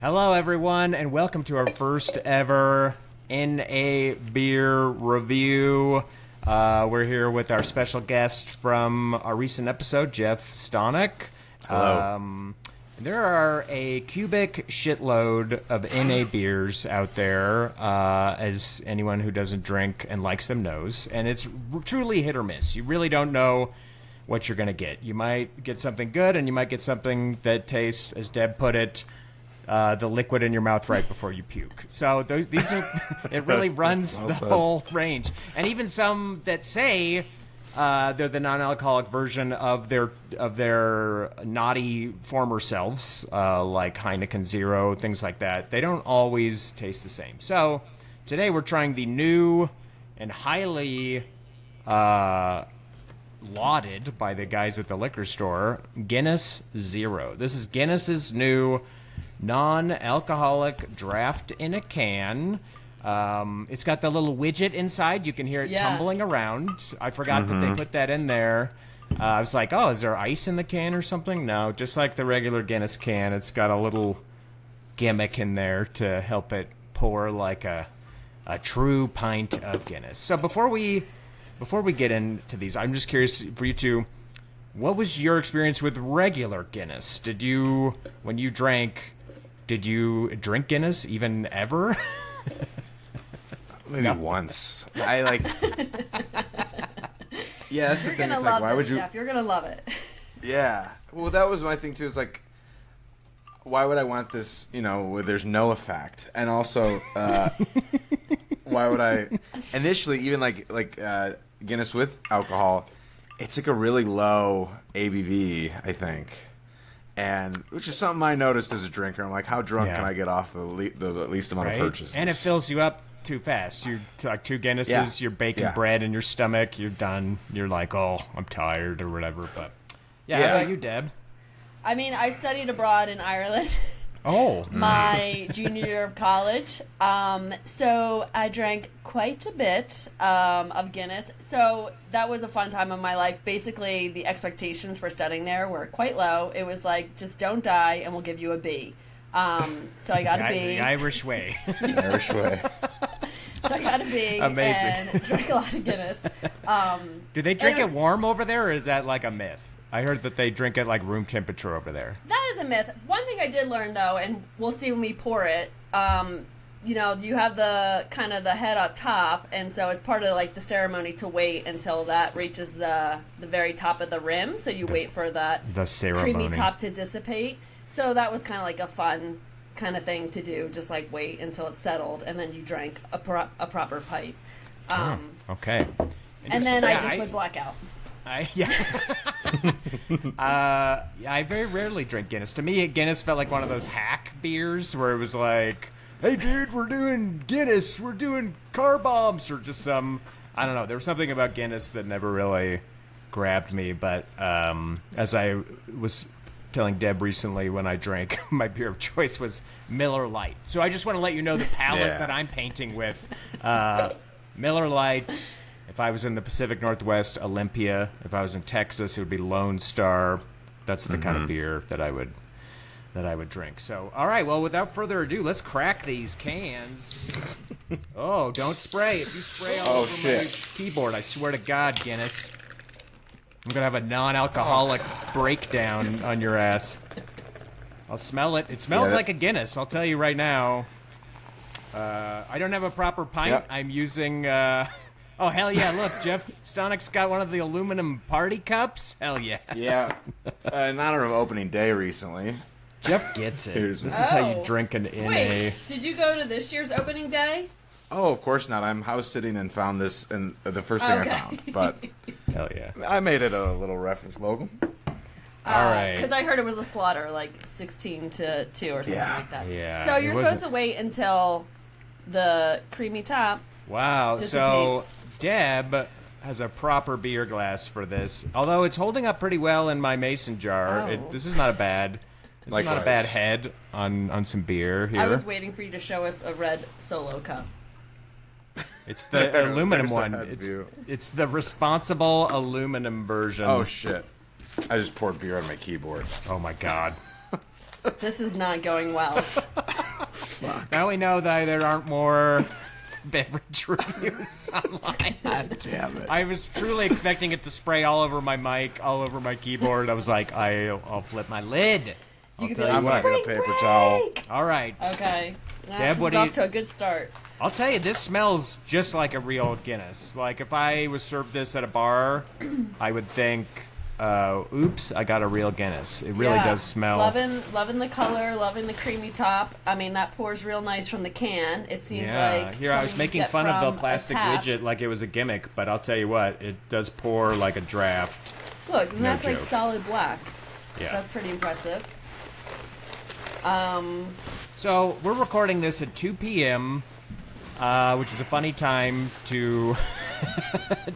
Hello, everyone, and welcome to our first ever NA beer review. We're here with our special guest from our recent episode, Jeff Stonic. Hello. There are a cubic shitload of NA beers out there, as anyone who doesn't drink and likes them knows, and it's truly hit or miss. You really don't know what you're going to get. You might get something good, and you might get something that tastes, as Deb put it, the liquid in your mouth right before you puke. So these are, it really runs the whole range. And even some that say they're the non-alcoholic version of their naughty former selves, like Heineken Zero, things like that. They don't always taste the same. So today we're trying the new and highly lauded by the guys at the liquor store, Guinness Zero. This is Guinness's new non-alcoholic draft in a can. It's got the little widget inside. You can hear it tumbling around. I forgot that they put that in there. I was like, oh, is there ice in the can or something? No, just like the regular Guinness can. It's got a little gimmick in there to help it pour like a true pint of Guinness. So before we get into these, I'm just curious for you two, what was your experience with regular Guinness? When you drank, did you drink Guinness even ever? Maybe once. I like. Yeah, that's the You're thing. gonna It's love like, why this, would you? Jeff. You're gonna love it. Yeah. Well, that was my thing too. It's like, why would I want this? Where there's no effect, and also, why would I? Initially, even like Guinness with alcohol, it's like a really low ABV, I think. And which is something I noticed as a drinker. I'm like, how drunk can I get off the least amount of purchases? And it fills you up too fast. You like 2 Guinnesses, you're baking bread in your stomach, you're done. You're like, oh, I'm tired or whatever. But how about you, Deb? I mean, I studied abroad in Ireland. Oh. My junior year of college. So I drank quite a bit of Guinness. So that was a fun time of my life. Basically, the expectations for studying there were quite low. It was like, just don't die and we'll give you a B. So I got a B. The Irish way. Irish way. So I got a B. Amazing. And drank a lot of Guinness. Do they drink it warm over there, or is that like a myth? I heard that they drink it like room temperature over there. That is a myth. One thing I did learn, though, and we'll see when we pour it, you have the kind of the head up top, and so it's part of like the ceremony to wait until that reaches the very top of the rim. So you wait for that creamy top to dissipate. So that was kind of like a fun kind of thing to do, just like wait until it's settled, and then you drank a proper pint. Okay. And then I just would black out. I very rarely drink Guinness. To me, Guinness felt like one of those hack beers where it was like, hey, dude, we're doing Guinness. We're doing car bombs, or just some, I don't know. There was something about Guinness that never really grabbed me. But as I was telling Deb recently, when I drank, my beer of choice was Miller Lite. So I just want to let you know the palette that I'm painting with. Miller Lite. If I was in the Pacific Northwest, Olympia. If I was in Texas, it would be Lone Star. That's the kind of beer that I would drink. So, all right. Well, without further ado, let's crack these cans. Oh, don't spray! If you spray all over my keyboard, I swear to God, Guinness, I'm gonna have a non-alcoholic breakdown on your ass. I'll smell it. It smells like a Guinness. I'll tell you right now. I don't have a proper pint. Yep. I'm using. Oh, hell yeah, look, Jeff Stonic's got one of the aluminum party cups. Hell yeah. Yeah. In honor of opening day recently. Jeff gets it. This is how you drink an NA. Wait, did you go to this year's opening day? Oh, of course not. I'm house sitting and found this, and the first thing I found. But hell yeah. I made it a little reference logo. All right. Because I heard it was a slaughter, like 16-2 or something like that. Yeah. So you're supposed to wait until the creamy top dissipates. So Deb has a proper beer glass for this, although it's holding up pretty well in my mason jar. Oh. This is not a bad head on some beer here. I was waiting for you to show us a red Solo cup. It's the aluminum There's one. that view. It's the responsible aluminum version. Oh, shit. I just poured beer on my keyboard. Oh, my God. This is not going well. Now we know that there aren't more beverage reviews online. God damn it. I was truly expecting it to spray all over my mic, all over my keyboard. I was like, I'll flip my lid. You could tell be you I'm like, gonna what. get a spring paper towel. break! All right. Okay. Deb, what This is do you- off to a good start. I'll tell you, this smells just like a real Guinness. Like, if I was served this at a bar, I would think, oops, I got a real Guinness. It really Yeah. does smell. Loving the color, loving the creamy top. I mean, that pours real nice from the can. It seems Yeah, like here I was something you making get fun of from the a plastic tap. widget like it was a gimmick, but I'll tell you what, it does pour like a draft. Look, and No that's like joke. solid black. Yeah. That's pretty impressive. So we're recording this at 2 p.m., which is a funny time to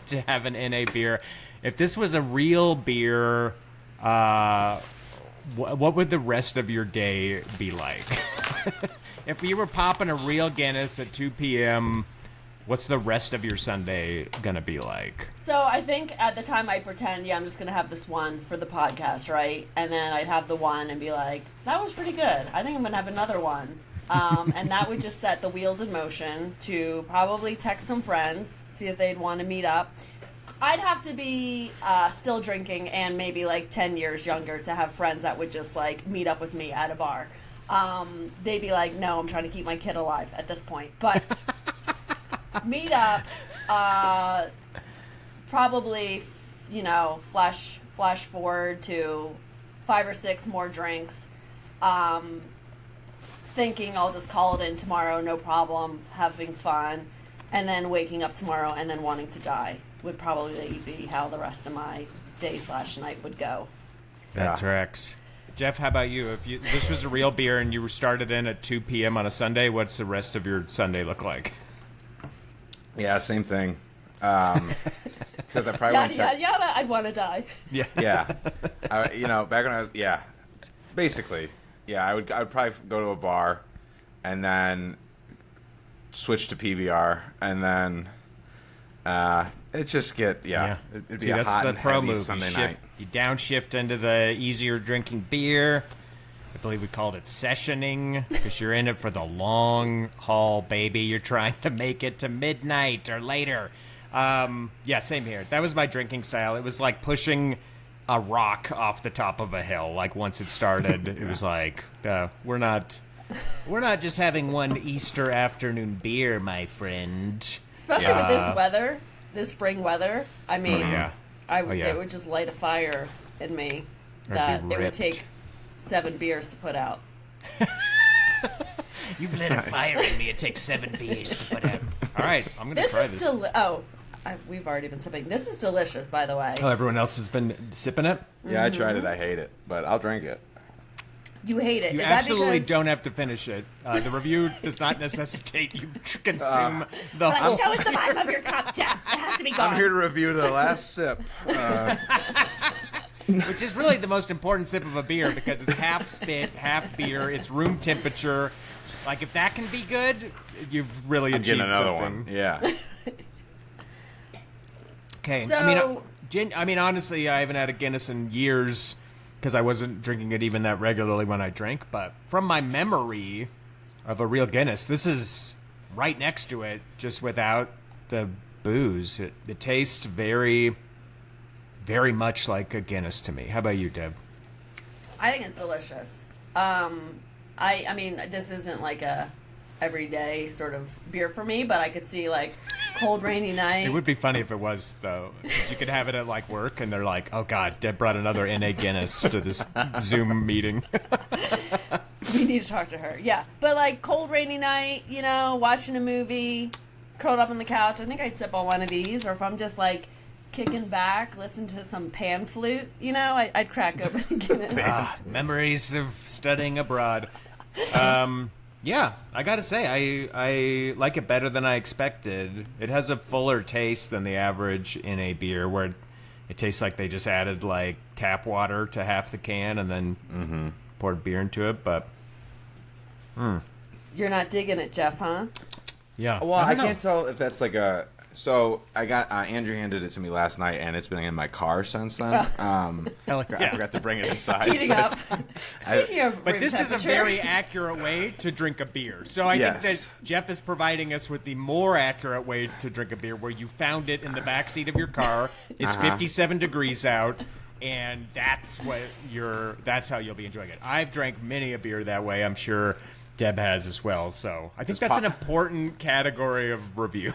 to have an NA beer. If this was a real beer, what would the rest of your day be like? If you were popping a real Guinness at 2 p.m., what's the rest of your Sunday gonna be like? So I think at the time I pretend, I'm just gonna have this one for the podcast, right? And then I'd have the one and be like, that was pretty good. I think I'm gonna have another one. And that would just set the wheels in motion to probably text some friends, see if they'd want to meet up. I'd have to be still drinking and maybe like 10 years younger to have friends that would just like meet up with me at a bar. They'd be like, no, I'm trying to keep my kid alive at this point. But meet up, probably, flash forward to 5 or 6 more drinks. Thinking I'll just call it in tomorrow, no problem, having fun, and then waking up tomorrow and then wanting to die would probably be how the rest of my day/night would go. That Yeah. tracks. Jeff, how about you? If this was a real beer and you were started in at 2 p.m. on a Sunday, what's the rest of your Sunday look like? Yeah, same thing. Except I probably Yada wouldn't check. yada yada. I'd want to die. Yeah. Yeah, back when I was basically, I would probably go to a bar, and then switch to PBR, and then it just it'd be See, a that's hot the and pro heavy move. Sunday You, night. you downshift into the easier drinking beer. I believe we called it sessioning because you're in it for the long haul, baby. You're trying to make it to midnight or later. Yeah, same here. That was my drinking style. It was like pushing a rock off the top of a hill. Like once it started, it was like we're not just having one Easter afternoon beer, my friend. Especially with this weather, this spring weather. I mean, yeah. it would just light a fire in me Or that be it would ripped. take 7 beers to put out. You've lit a fire in me. It takes 7 beers to put out. All right, I'm gonna This try is this. we've already been sipping. This is delicious, by the way. Oh, everyone else has been sipping it? Yeah, I tried it. I hate it, but I'll drink it. You hate it. You Is that absolutely because don't have to finish it. The review does not necessitate you to consume the whole... Like, show us the bottom of your cup, Jeff. It has to be gone. I'm here to review the last sip. Which is really the most important sip of a beer because it's half spit, half beer. It's room temperature. Like, if that can be good, you've really I'm achieved getting another something. one. Yeah. Okay. So- I mean, honestly, I haven't had a Guinness in years because I wasn't drinking it even that regularly when I drank. But from my memory of a real Guinness, this is right next to it, just without the booze. It tastes very, very much like a Guinness to me. How about you, Deb? I think it's delicious. I mean, this isn't like a everyday sort of beer for me, but I could see like cold rainy night. It would be funny if it was, though. 'Cause you could have it at like work, and they're like, "Oh God, Deb brought another NA Guinness to this Zoom meeting." We need to talk to her. Yeah, but like cold rainy night, watching a movie, curled up on the couch. I think I'd sip on one of these, or if I'm just like kicking back, listen to some pan flute. I'd crack open a Guinness. Memories of studying abroad. Yeah, I gotta say, I like it better than I expected. It has a fuller taste than the average NA beer, where it tastes like they just added like tap water to half the can and then poured beer into it. But You're not digging it, Jeff, huh? yeah, Well, I don't know. can't tell if that's like So I got Andrew handed it to me last night, and it's been in my car since then. I forgot to bring it inside. Heating up. Speaking of But room this is a temperature. very accurate way to drink a beer. So I think that Jeff is providing us with the more accurate way to drink a beer, where you found it in the backseat of your car. It's 57 degrees out, and that's how you'll be enjoying it. I've drank many a beer that way. I'm sure Deb has as well. So I think that's an important category of review.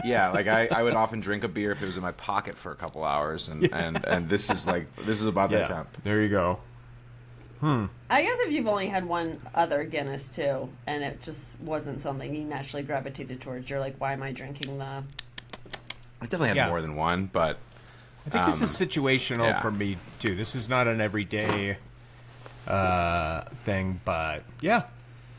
Yeah, like I would often drink a beer if it was in my pocket for a couple hours, and this is about that temp. There you go. I guess if you've only had one other Guinness too, and it just wasn't something you naturally gravitated towards, you're like, why am I drinking the? I definitely had more than one, but I think this is situational for me too. This is not an everyday thing, but yeah,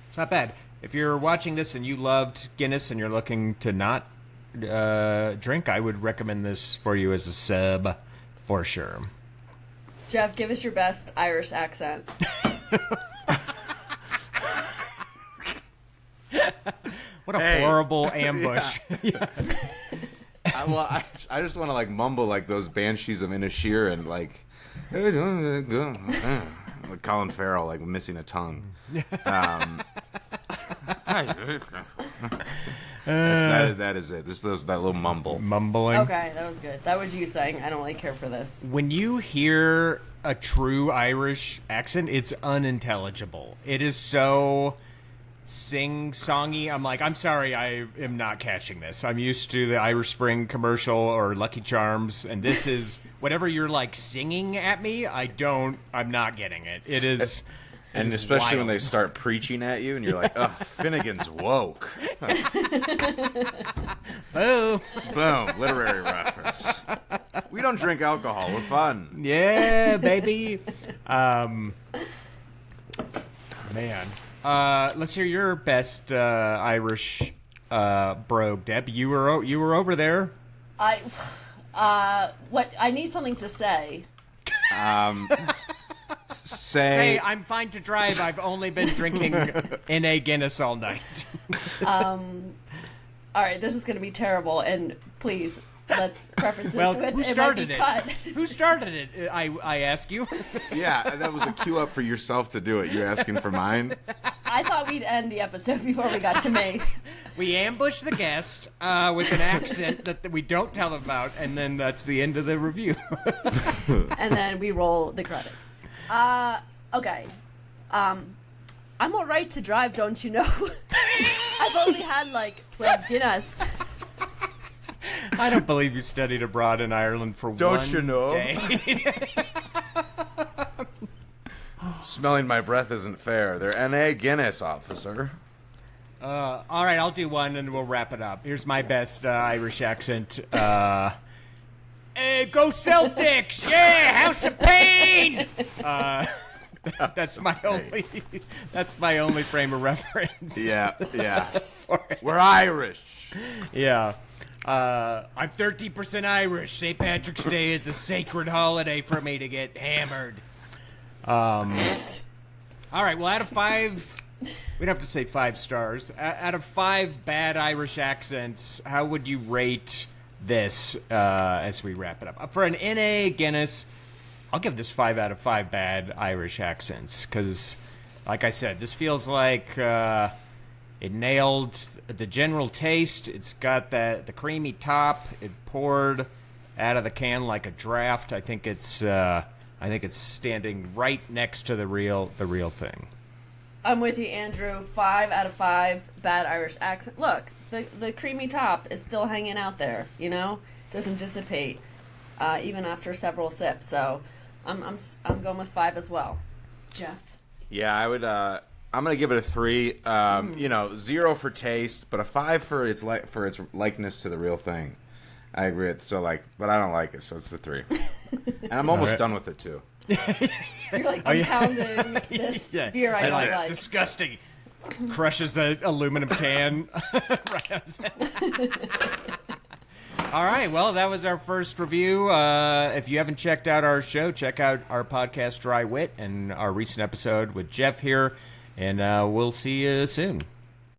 it's not bad. If you're watching this and you loved Guinness and you're looking to not drink, I would recommend this for you as a sub for sure. Jeff, give us your best Irish accent. What a horrible ambush. I just want to like mumble like those banshees of Inisheer and like Colin Farrell like missing a tongue. That is it. That little mumble. Mumbling. Okay, that was good. That was you saying, I don't really care for this. When you hear a true Irish accent, it's unintelligible. It is so sing-songy. I'm like, I'm sorry, I am not catching this. I'm used to the Irish Spring commercial or Lucky Charms, and this is whatever you're like singing at me. I'm not getting it. It is. And especially when they start preaching at you, and you're like, "Ugh, Finnegan's woke." Oh, boom! Literary reference. We don't drink alcohol. We're fun. Yeah, baby. Man, let's hear your best Irish brogue, Deb. You were over there. What I need something to say. Say I'm fine to drive. I've only been drinking NA Guinness all night. All right, this is going to be terrible, and please let's preface this with who started it might be cut. Who started it? I ask you. Yeah, that was a cue up for yourself to do it. You're asking for mine. I thought we'd end the episode before we got to me. We ambush the guest with an accent that we don't tell them about, and then that's the end of the review. And then we roll the credits. Okay. I'm all right to drive, don't you know? I've only had like 12 Guinness. I don't believe you studied abroad in Ireland for don't one you know? day. Smelling my breath isn't fair. They're NA Guinness, officer. All right, I'll do one and we'll wrap it up. Here's my best Irish accent. Hey, go Celtics! Yeah, House of Pain! That's my only frame of reference. Yeah. We're Irish. Yeah. I'm 30% Irish. St. Patrick's Day is a sacred holiday for me to get hammered. All right, well, out of 5, we'd have to say 5 stars. Out of 5 bad Irish accents, how would you rate this as we wrap it up? For an NA Guinness, I'll give this 5 out of 5 bad Irish accents, because, like I said, this feels like it nailed the general taste. It's got the creamy top. It poured out of the can like a draft. I think it's standing right next to the real thing. I'm with you, Andrew. 5 out of 5 bad Irish accent. Look, the creamy top is still hanging out there. You know, doesn't dissipate even after several sips. So I'm going with 5 as well. Jeff. Yeah, I would. I'm gonna give it a 3. 0 for taste, but a 5 for its likeness to the real thing. I agree. But I don't like it, so it's a 3. And I'm almost done with it too. You're like, I'm pounding this beer I don't like. Disgusting. Crushes the aluminum can. Right on his head. All right, well, that was our first review. If you haven't checked out our show, check out our podcast, Dry Wit, and our recent episode with Jeff here. And we'll see you soon.